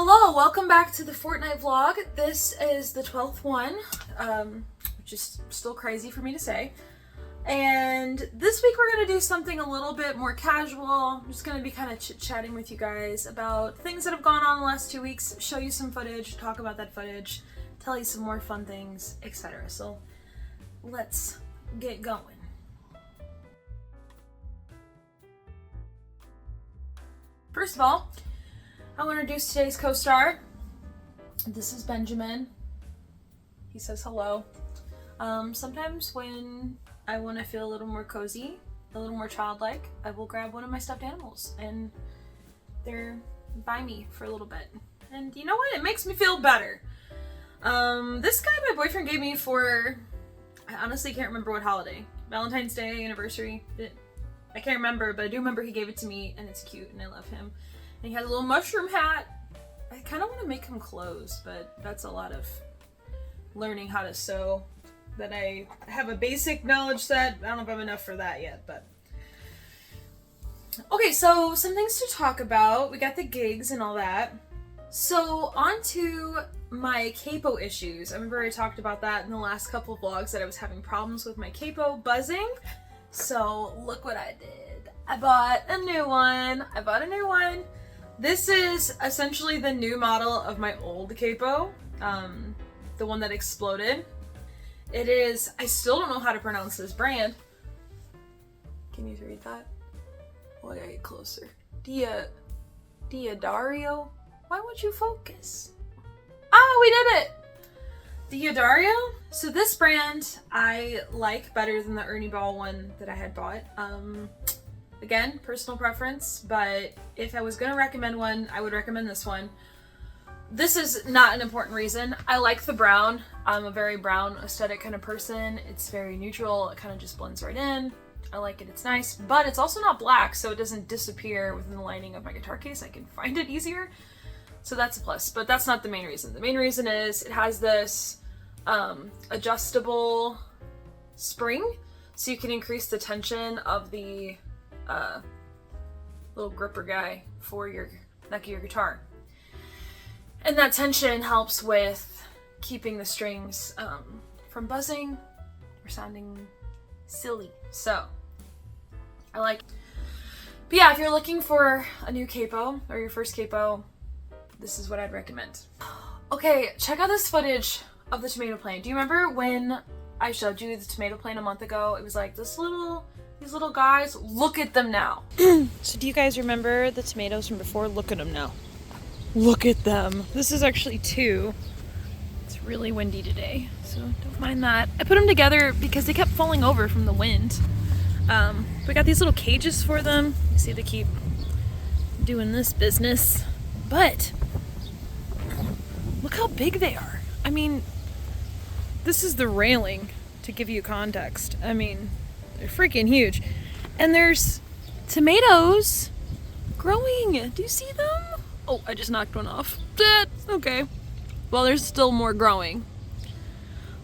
Hello, welcome back to the Fortnite vlog. This is the 12th one, which is still crazy for me to say. And this week we're going to do something a little bit more casual. I'm just going to be kind of chit-chatting with you guys about things that have gone on the last 2 weeks, show you some footage, talk about that footage, tell you some more fun things, etc. So let's get going. First of all, I want to introduce today's co-star. This is Benjamin. He says hello. Sometimes when I want to feel a little more cozy, a little more childlike, I will grab one of my stuffed animals and they're by me for a little bit. And you know what? It makes me feel better. This guy my boyfriend gave me for, I honestly can't remember what holiday. Valentine's Day, anniversary. I can't remember, but I do remember he gave it to me and it's cute and I love him. And he has a little mushroom hat. I kind of want to make him clothes, but that's a lot of learning how to sew. That I have a basic knowledge set. I don't know if I'm enough for that yet, but... Okay, so some things to talk about. We got the gigs and all that. So on to my capo issues. I remember I talked about that in the last couple of vlogs that I was having problems with my capo buzzing. So look what I did. I bought a new one. This is essentially the new model of my old capo, the one that exploded. It is, I still don't know how to pronounce this brand. Can you read that? Oh, I gotta get closer. Diodario? Why won't you focus? Ah, we did it! Diodario? So this brand I like better than the Ernie Ball one that I had bought. Again, personal preference, but if I was gonna recommend one, I would recommend this one. This is not an important reason. I like the brown. I'm a very brown aesthetic kind of person. It's very neutral. It kind of just blends right in. I like it. It's nice, but it's also not black, so it doesn't disappear within the lining of my guitar case. I can find it easier. So that's a plus, but that's not the main reason. The main reason is it has this adjustable spring, so you can increase the tension of the little gripper guy for your neck of your guitar. And that tension helps with keeping the strings from buzzing or sounding silly. So, I like it. But yeah, if you're looking for a new capo or your first capo, this is what I'd recommend. Okay, check out this footage of the tomato plant. Do you remember when I showed you the tomato plant a month ago? It was like these little guys. Look at them now. So do you guys remember the tomatoes from before? Look at them now. Look at them. This is actually two. It's really windy today, so don't mind that. I put them together because they kept falling over from the wind. We got these little cages for them. You see they keep doing this business. But look how big they are. I mean, this is the railing to give you context. I mean, they're freaking huge. And there's tomatoes growing. Do you see them? Oh, I just knocked one off. Okay. Well, there's still more growing.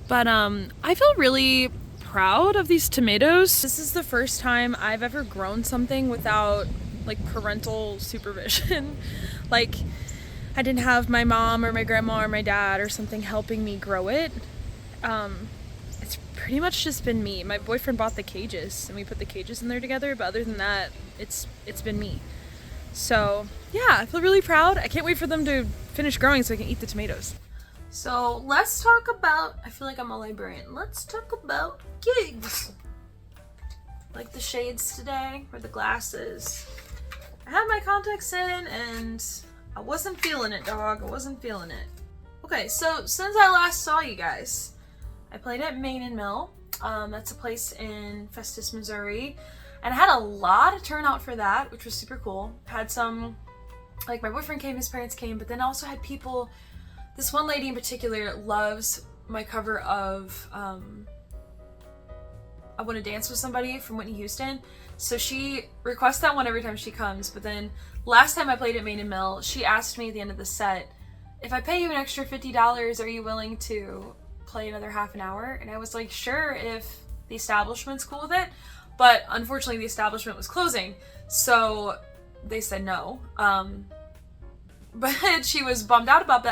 But I feel really proud of these tomatoes. This is the first time I've ever grown something without like parental supervision. Like I didn't have my mom or my grandma or my dad or something helping me grow it. It's pretty much just been me. My boyfriend bought the cages and we put the cages in there together, but other than that, it's been me. So yeah, I feel really proud. I can't wait for them to finish growing so I can eat the tomatoes. So let's talk about, I feel like I'm a librarian. Let's talk about gigs. Like the shades today, or the glasses. I had my contacts in and I wasn't feeling it, dog. I wasn't feeling it. Okay, so since I last saw you guys, I played at Main and Mill. That's a place in Festus, Missouri. And I had a lot of turnout for that, which was super cool. Had some, like my boyfriend came, his parents came, but then I also had people, this one lady in particular loves my cover of I Want to Dance with Somebody from Whitney Houston. So she requests that one every time she comes, but then last time I played at Main and Mill, she asked me at the end of the set, if I pay you an extra $50, are you willing to play another half an hour? And I was like, sure, if the establishment's cool with it. But unfortunately the establishment was closing, so they said no. but she was bummed out about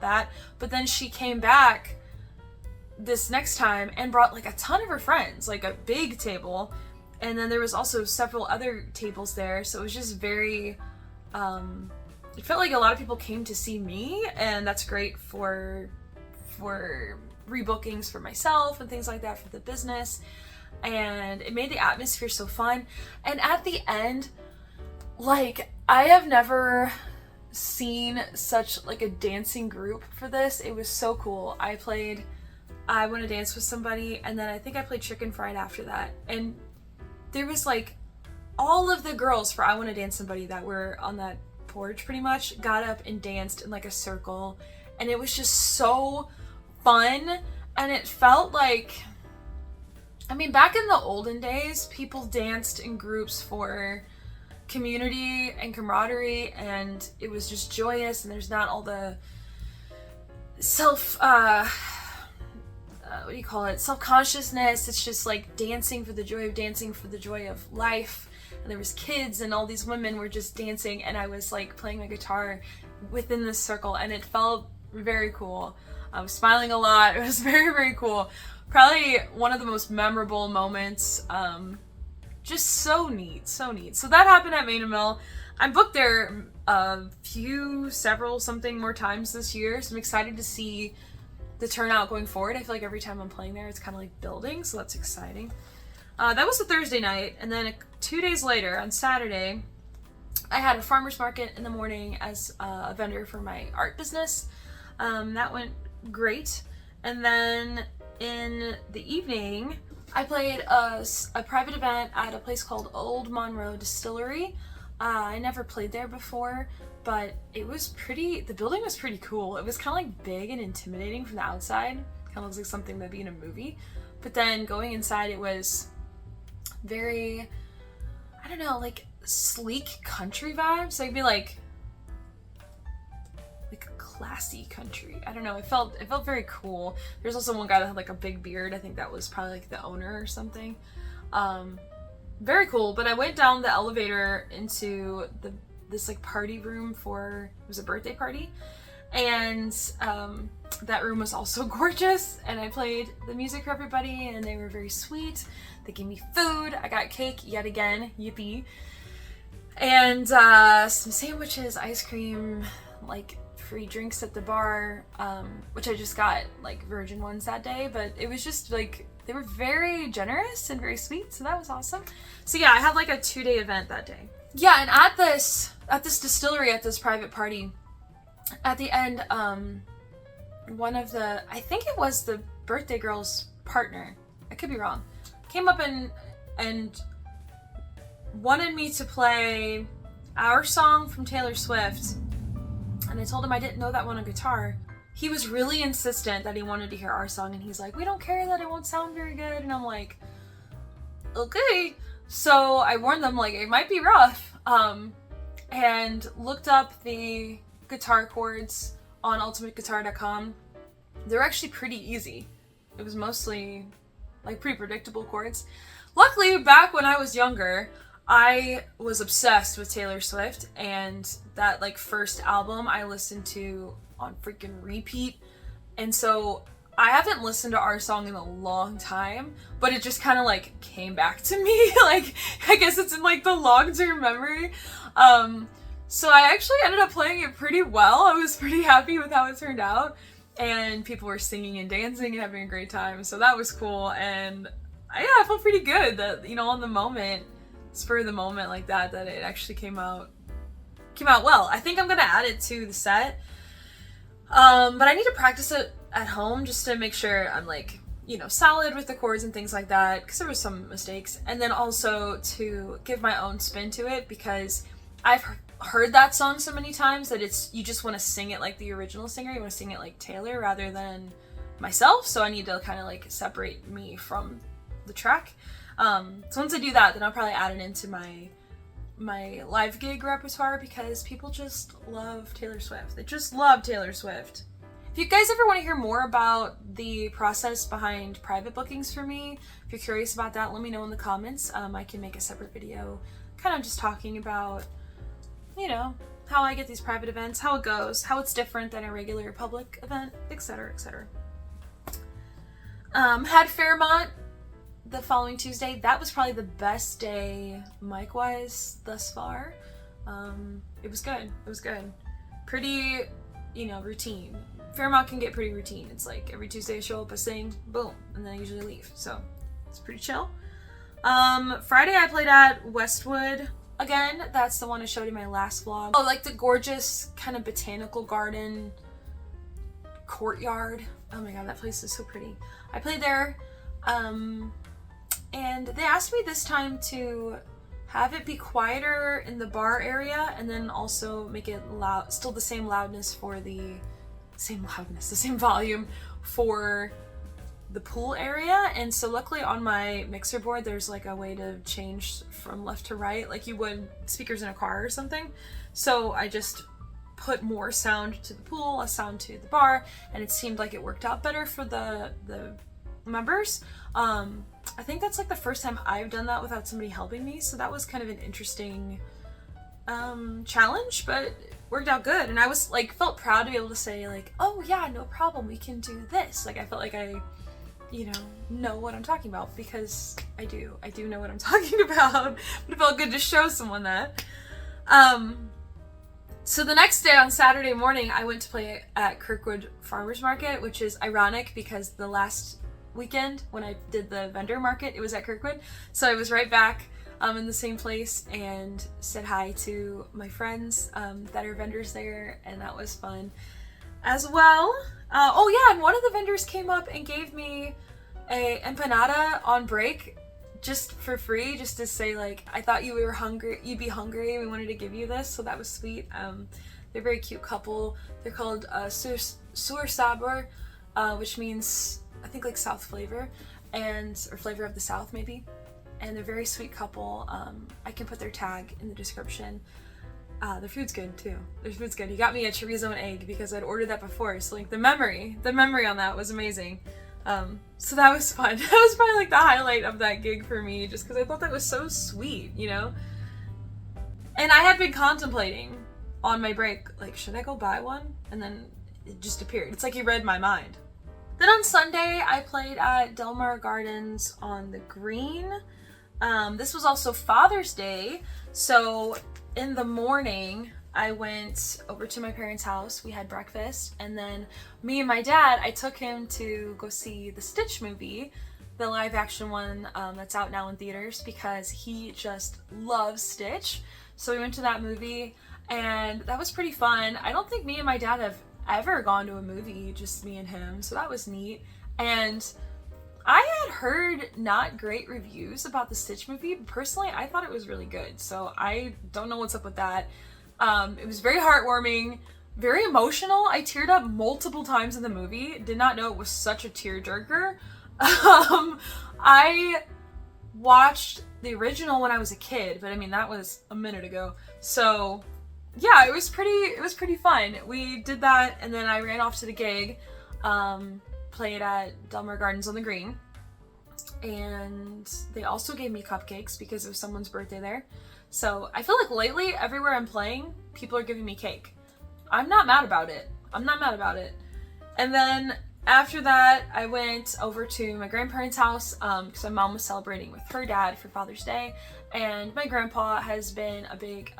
that. But then she came back this next time and brought like a ton of her friends, like a big table. And then there was also several other tables there. So it was just very, it felt like a lot of people came to see me, and that's great for rebookings for myself and things like that for the business. And it made the atmosphere so fun. And at the end, like, I have never seen such like a dancing group for this. It was so cool. I played I Want to Dance with Somebody, and then I think I played Chicken Fried after that. And there was like all of the girls for I Want to Dance Somebody that were on that porch pretty much got up and danced in like a circle, and it was just so fun. And it felt like, I mean, back in the olden days, people danced in groups for community and camaraderie, and it was just joyous, and there's not all the what do you call it, self-consciousness. It's just like dancing for the joy of dancing, for the joy of life. And there was kids, and all these women were just dancing, and I was like playing my guitar within this circle, and it felt very cool. I was smiling a lot. It was very, very cool. Probably one of the most memorable moments. Just so neat, so neat. So that happened at Main & Mill. I'm booked there something more times this year, so I'm excited to see the turnout going forward. I feel like every time I'm playing there, it's kind of like building, so that's exciting. That was a Thursday night, and then 2 days later, on Saturday, I had a farmer's market in the morning as a vendor for my art business. That went great. And then in the evening, I played a private event at a place called Old Monroe Distillery. I never played there before, but the building was pretty cool. It was kind of like big and intimidating from the outside. Kind of looks like something that'd be in a movie. But then going inside, it was very, I don't know, like sleek country vibes. Like, be like a classy country. I don't know. It felt very cool. There's also one guy that had like a big beard. I think that was probably like the owner or something. Very cool. But I went down the elevator into this like party room it was a birthday party, and that room was also gorgeous, and I played the music for everybody, and they were very sweet. They gave me food. I got cake yet again, yippee, and some sandwiches, ice cream, like free drinks at the bar, which I just got like virgin ones that day, but it was just like, they were very generous and very sweet, so that was awesome. So yeah, I had like a 2-day event that day. Yeah, and at this distillery, at this private party, at the end, I think it was the birthday girl's partner, I could be wrong, came up and wanted me to play our song from Taylor Swift, and I told him I didn't know that one on guitar. He was really insistent that he wanted to hear our song, and he's like, we don't care that it won't sound very good, and I'm like, okay. So I warned them, like, it might be rough, and looked up the guitar chords on ultimateguitar.com. They're actually pretty easy. It was mostly like pretty predictable chords. Luckily, back when I was younger, I was obsessed with Taylor Swift, and that like first album I listened to on freaking repeat. And so I haven't listened to our song in a long time, but it just kind of like came back to me. Like, I guess it's in like the long-term memory. So I actually ended up playing it pretty well. I was pretty happy with how it turned out, and people were singing and dancing and having a great time. So that was cool. And I felt pretty good that, you know, on the moment, spur of the moment like that it actually came out well. I think I'm gonna add it to the set. But I need to practice it at home just to make sure I'm like, you know, solid with the chords and things like that, because there was some mistakes. And then also to give my own spin to it, because I've heard that song so many times that you just want to sing it like the original singer. You want to sing it like Taylor rather than myself. So I need to kind of like separate me from the track. So once I do that, then I'll probably add it into my live gig repertoire, because people just love Taylor Swift. They just love Taylor Swift. If you guys ever want to hear more about the process behind private bookings for me, if you're curious about that, let me know in the comments. I can make a separate video kind of just talking about you know, how I get these private events, how it goes, how it's different than a regular public event, etc., etc. Had Fairmount the following Tuesday. That was probably the best day mic-wise thus far. It was good. It was good. Pretty, you know, routine. Fairmount can get pretty routine. It's like every Tuesday I show up, I sing, boom, and then I usually leave. So it's pretty chill. Friday I played at Westwood again. That's the one I showed in my last vlog. Oh, like the gorgeous kind of botanical garden courtyard. Oh my god, that place is so pretty. I played there, and they asked me this time to have it be quieter in the bar area and then also make it loud, still the same loudness for the same volume for the pool area. And so luckily on my mixer board there's like a way to change from left to right like you would speakers in a car or something. So I just put more sound to the pool, less sound to the bar, and it seemed like it worked out better for the members. I think that's like the first time I've done that without somebody helping me, so that was kind of an interesting challenge, but it worked out good. And I was like felt proud to be able to say like, oh yeah, no problem, we can do this. Like I felt like I, you know what I'm talking about, because I do know what I'm talking about, but it felt good to show someone that. So the next day on Saturday morning I went to play at Kirkwood Farmers Market, which is ironic because the last weekend when I did the vendor market it was at Kirkwood, so I was right back in the same place and said hi to my friends that are vendors there, and that was fun as well. Oh yeah, and one of the vendors came up and gave me a empanada on break just for free, just to say like, I thought you'd be hungry, we wanted to give you this, so that was sweet. They're a very cute couple. They're called Sur Sabor, which means I think like South flavor, or flavor of the South maybe. And they're a very sweet couple. I can put their tag in the description. Their food's good too. Their food's good. He got me a chorizo and egg because I'd ordered that before, so like the memory on that was amazing. So that was fun. That was probably like the highlight of that gig for me, just because I thought that was so sweet, you know? And I had been contemplating on my break, like, should I go buy one? And then it just appeared. It's like he read my mind. Then on Sunday, I played at Delmar Gardens on the green. This was also Father's Day, so in the morning, I went over to my parents' house, we had breakfast, and then me and my dad, I took him to go see the Stitch movie, the live action one that's out now in theaters, because he just loves Stitch. So we went to that movie, and that was pretty fun. I don't think me and my dad have ever gone to a movie, just me and him, so that was neat. And I had heard not great reviews about the Stitch movie, but personally I thought it was really good, so I don't know what's up with that. It was very heartwarming, very emotional. I teared up multiple times in the movie. Did not know it was such a tearjerker. I watched the original when I was a kid, but I mean that was a minute ago. So yeah, it was pretty fun. We did that, and then I ran off to the gig, played at Delmar Gardens on the green, and they also gave me cupcakes because it was someone's birthday there. So I feel like lately, everywhere I'm playing, people are giving me cake. I'm not mad about it. And then after that, I went over to my grandparents' house because my mom was celebrating with her dad for Father's Day, and my grandpa has been a big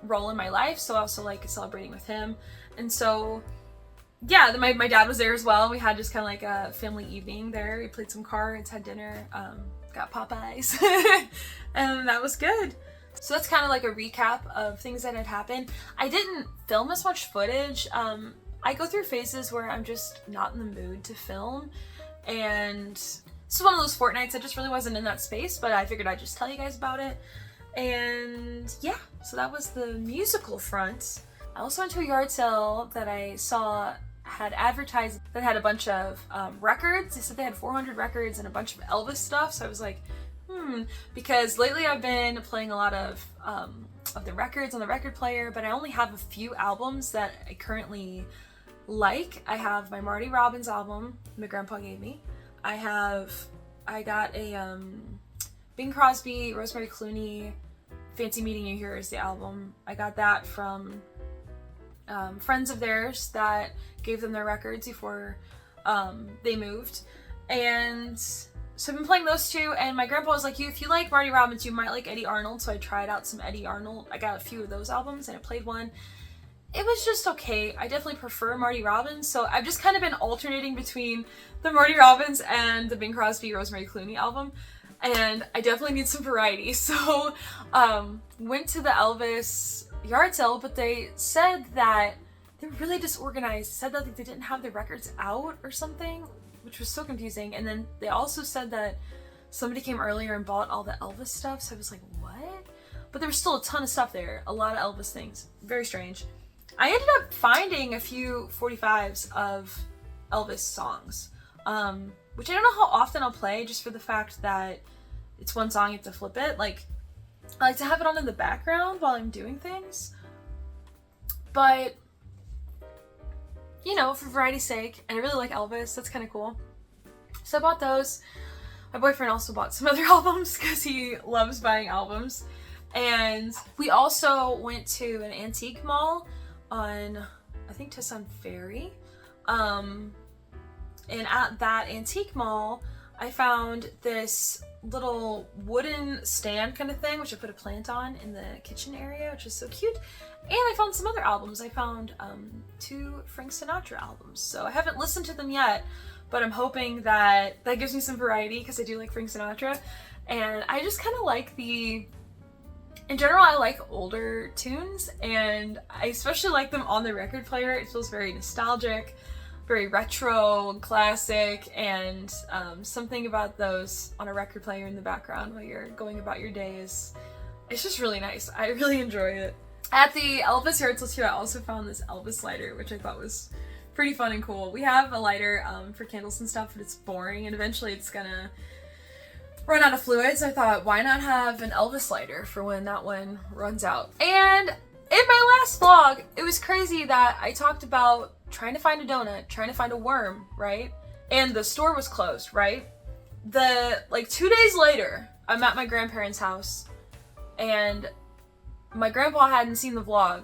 role in my life, so I also like celebrating with him. And so yeah, my dad was there as well. We had just kind of like a family evening there. We played some cards, had dinner, got Popeyes, and that was good. So that's kind of like a recap of things that had happened. I didn't film as much footage. I go through phases where I'm just not in the mood to film, and it's one of those fortnights I just really wasn't in that space, but I figured I'd just tell you guys about it. And yeah, so that was the musical front. I also went to a yard sale that I saw had advertised that had a bunch of records. They said they had 400 records and a bunch of Elvis stuff, so I was like, because lately I've been playing a lot of the records on the record player, but I only have a few albums that I currently like. I have my Marty Robbins album my grandpa gave me. I got a Bing Crosby, Rosemary Clooney Fancy Meeting You Here is the album. I got that from friends of theirs that gave them their records before they moved. And so I've been playing those two, and my grandpa was like, if you like Marty Robbins, you might like Eddie Arnold, so I tried out some Eddie Arnold. I got a few of those albums, and I played one. It was just okay. I definitely prefer Marty Robbins, so I've just kind of been alternating between the Marty Robbins and the Bing Crosby, Rosemary Clooney album, and I definitely need some variety. So went to the Elvis yard sale, but they said that they're really disorganized. Said that they didn't have the records out or something, which was so confusing. And then they also said that somebody came earlier and bought all the Elvis stuff, so I was like, what? But there was still a ton of stuff there, a lot of Elvis things. Very strange. I ended up finding a few 45s of Elvis songs, which I don't know how often I'll play, just for the fact that it's one song, you have to flip it. Like, I like to have it on in the background while I'm doing things, but, you know, for variety's sake, and I really like Elvis, that's kind of cool. So I bought those. My boyfriend also bought some other albums, because he loves buying albums. And we also went to an antique mall on, I think, Tucson Ferry. And at that antique mall, I found this little wooden stand kind of thing, which I put a plant on in the kitchen area, which is so cute. And I found some other albums. I found 2 Frank Sinatra albums. So I haven't listened to them yet, but I'm hoping that that gives me some variety, because I do like Frank Sinatra. And I just kind of like in general, I like older tunes, and I especially like them on the record player. It feels very nostalgic, very retro, classic, and something about those on a record player in the background while you're going about your day it's just really nice. I really enjoy it. At the Elvis rehearsal too, I also found this Elvis lighter, which I thought was pretty fun and cool. We have a lighter for candles and stuff, but it's boring, and eventually it's gonna run out of fluid, so I thought, why not have an Elvis lighter for when that one runs out? And in my last vlog, it was crazy that I talked about trying to find a donut, trying to find a worm, right? And the store was closed, right? 2 days later, I'm at my grandparents' house, and my grandpa hadn't seen the vlog,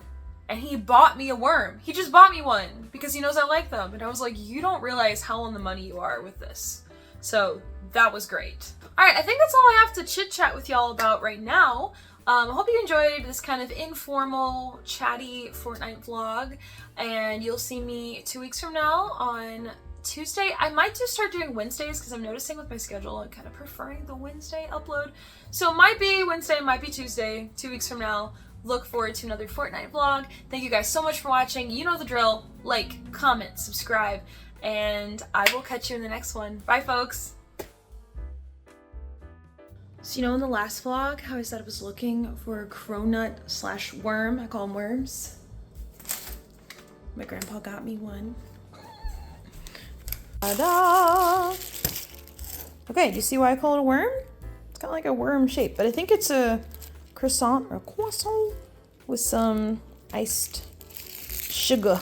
and he bought me a worm. He just bought me one, because he knows I like them. And I was like, you don't realize how on the money you are with this. So that was great. Alright, I think that's all I have to chit chat with y'all about right now. I hope you enjoyed this kind of informal, chatty Fortnite vlog, and you'll see me 2 weeks from now on Tuesday. I might just start doing Wednesdays, because I'm noticing with my schedule I'm kind of preferring the Wednesday upload. So it might be Wednesday, it might be Tuesday, 2 weeks from now. Look forward to another Fortnite vlog. Thank you guys so much for watching. You know the drill. Like, comment, subscribe, and I will catch you in the next one. Bye, folks! So you know in the last vlog how I said I was looking for a cronut / worm, I call them worms? My grandpa got me one. Ta-da! Okay, do you see why I call it a worm? It's got like a worm shape, but I think it's a croissant with some iced sugar.